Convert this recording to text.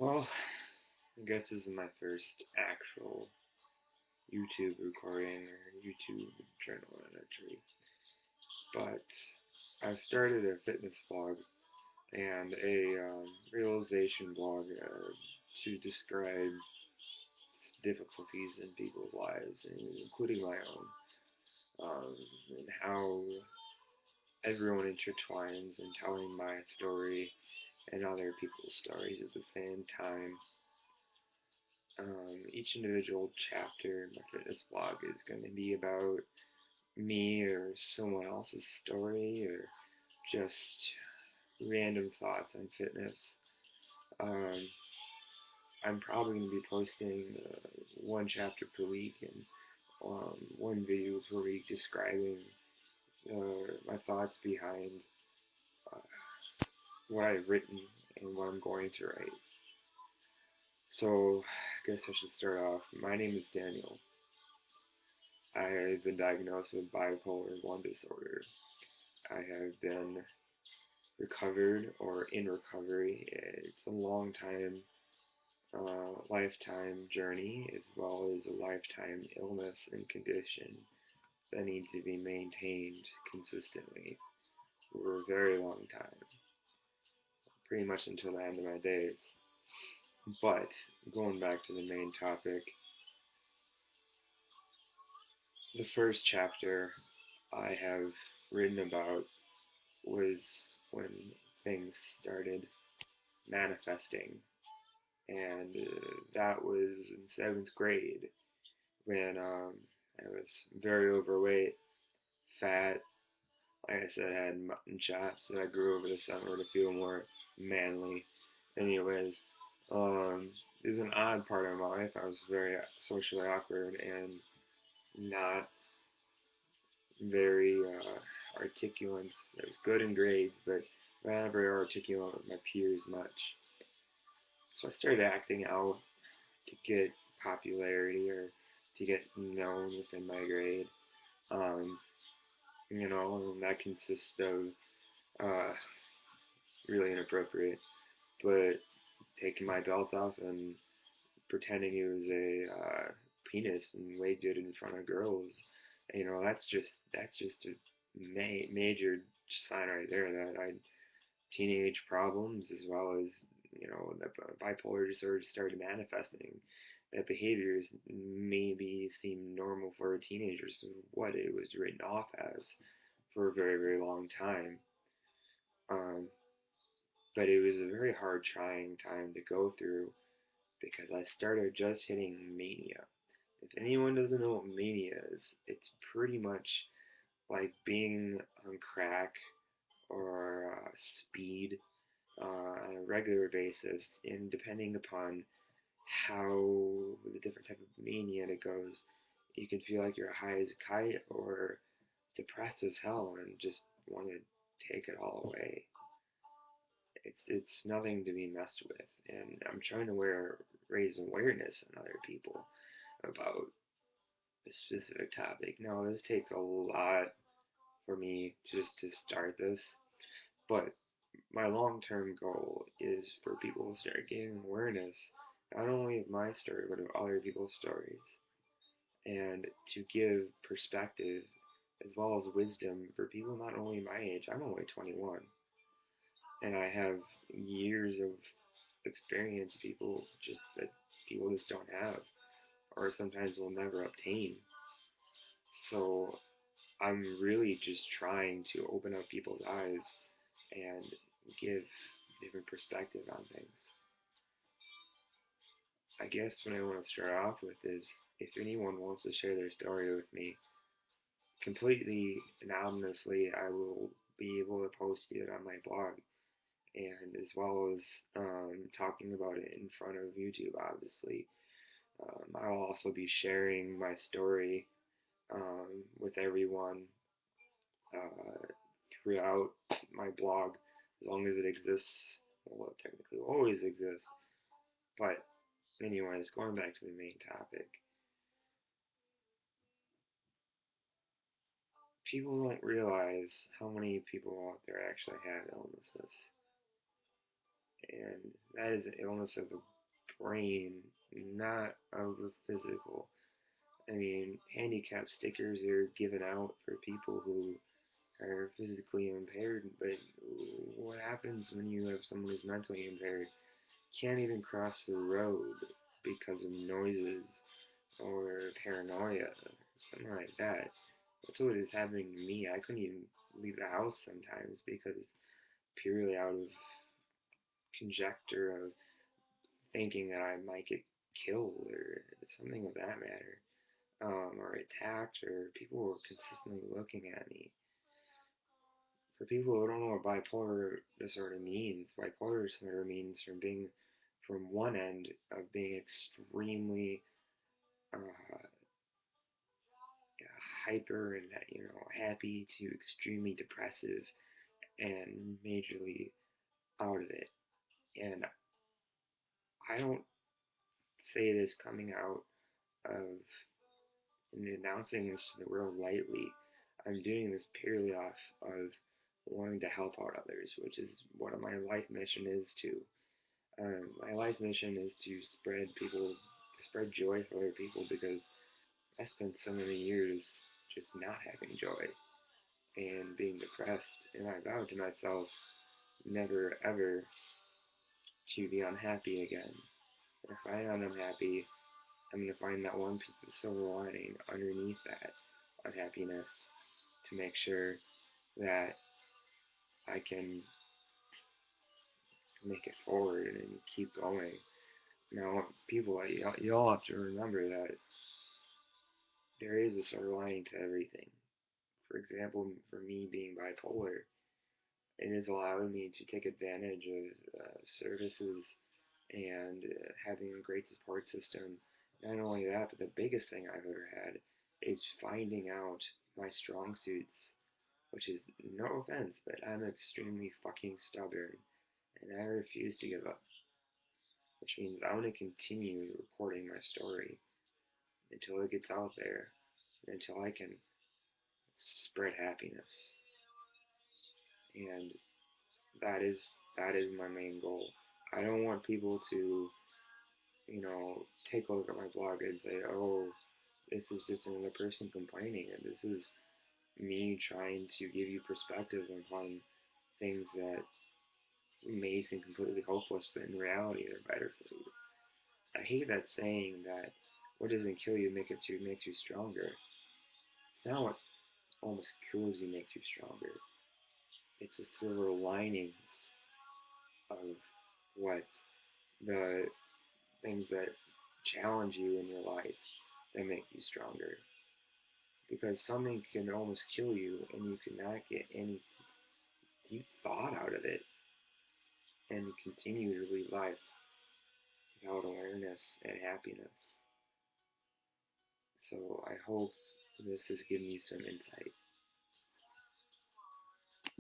Well, I guess this is my first actual YouTube recording or YouTube journal entry. But I've started a fitness blog and a realization blog to describe difficulties in people's lives, including my own, and how everyone intertwines in telling my story and other people's stories at the same time. Each individual chapter in my fitness blog is going to be about me or someone else's story or just random thoughts on fitness. Um, I'm probably going to be posting one chapter per week and one video per week describing my thoughts behind uh, what I've written and what I'm going to write. So, I guess I should start off. My name is Daniel. I've been diagnosed with bipolar 1 disorder. I have been recovered or in recovery. It's a long time, lifetime journey as well as a lifetime illness and condition that needs to be maintained consistently for a very long time, pretty much until the end of my days. But going back to the main topic, the first chapter I have written about was when things started manifesting, and that was in seventh grade when I was very overweight, fat. Like I said, I had mutton chops that I grew over the summer to feel more manly. Anyways, um, it was an odd part of my life. I was very socially awkward and not very articulate. I was good in grades, but not very articulate with my peers much. So I started acting out to get popularity or to get known within my grade. Um, and that consists of really inappropriate, but taking my belt off and pretending it was a penis and waved it in front of girls. That's just a major sign right there that I teenage problems as well as the bipolar disorder started manifesting. That behaviors maybe seem normal for a teenager, so what it was written off as for a very, very long time. Um, but it was a very hard, trying time to go through because I started just hitting mania. If anyone doesn't know what mania is, it's pretty much like being on crack or speed on a regular basis, and depending upon how the different type of mania it goes, you can feel like you're high as a kite or depressed as hell and just want to take it all away. It's nothing to be messed with, and I'm trying to raise awareness in other people about a specific topic. Now, this takes a lot for me just to start this, but my long-term goal is for people to start gaining awareness, not only of my story, but of other people's stories, and to give perspective as well as wisdom for people not only my age. I'm only 21, and I have years of experience people just don't have, or sometimes will never obtain. So I'm really just trying to open up people's eyes and give different perspective on things. I guess what I want to start off with is if anyone wants to share their story with me, completely anonymously, I will be able to post it on my blog, and as well as talking about it in front of YouTube, obviously. I'll also be sharing my story with everyone uh, throughout my blog, as long as it exists. Well, it technically will always exist. But anyways, going back to the main topic, people don't realize how many people out there actually have illnesses, and that is an illness of brain, not over physical. I mean, handicap stickers are given out for people who are physically impaired, but what happens when you have someone who's mentally impaired? Can't even cross the road because of noises or paranoia, something like that. That's what is happening to me. I couldn't even leave the house sometimes because purely out of conjecture of thinking that I might get killed or something of that matter, or attacked, or people were consistently looking at me. For people who don't know what bipolar disorder means, bipolar disorder means from one end of being extremely uh, hyper and happy to extremely depressive and majorly out of it. And I don't say this coming out of and announcing this to the world lightly. I'm doing this purely off of wanting to help out others, which is what my life mission is too. My life mission is to spread joy for other people because I spent so many years just not having joy and being depressed, and I vowed to myself never ever to be unhappy again. If I am unhappy, I'm going to find that one piece of silver lining underneath that unhappiness to make sure that I can make it forward and keep going. Now, people, you all have to remember that there is a silver lining to everything. For example, for me being bipolar, it has allowed me to take advantage of services and having a great support system. Not only that, but the biggest thing I've ever had is finding out my strong suits, which is no offense, but I'm extremely fucking stubborn and I refuse to give up, which means I'm going to continue reporting my story until it gets out there, until I can spread happiness. And that is that is my main goal. I don't want people to, take a look at my blog and say, "Oh, this is just another person complaining," and this is me trying to give you perspective upon things that may seem completely hopeless, but in reality are better for you. I hate that saying that what doesn't kill you makes you stronger. It's not what almost kills you makes you stronger. It's the silver linings of what the things that challenge you in your life that make you stronger. Because something can almost kill you and you cannot get any deep thought out of it and continue to lead life without awareness and happiness. So I hope this has given you some insight.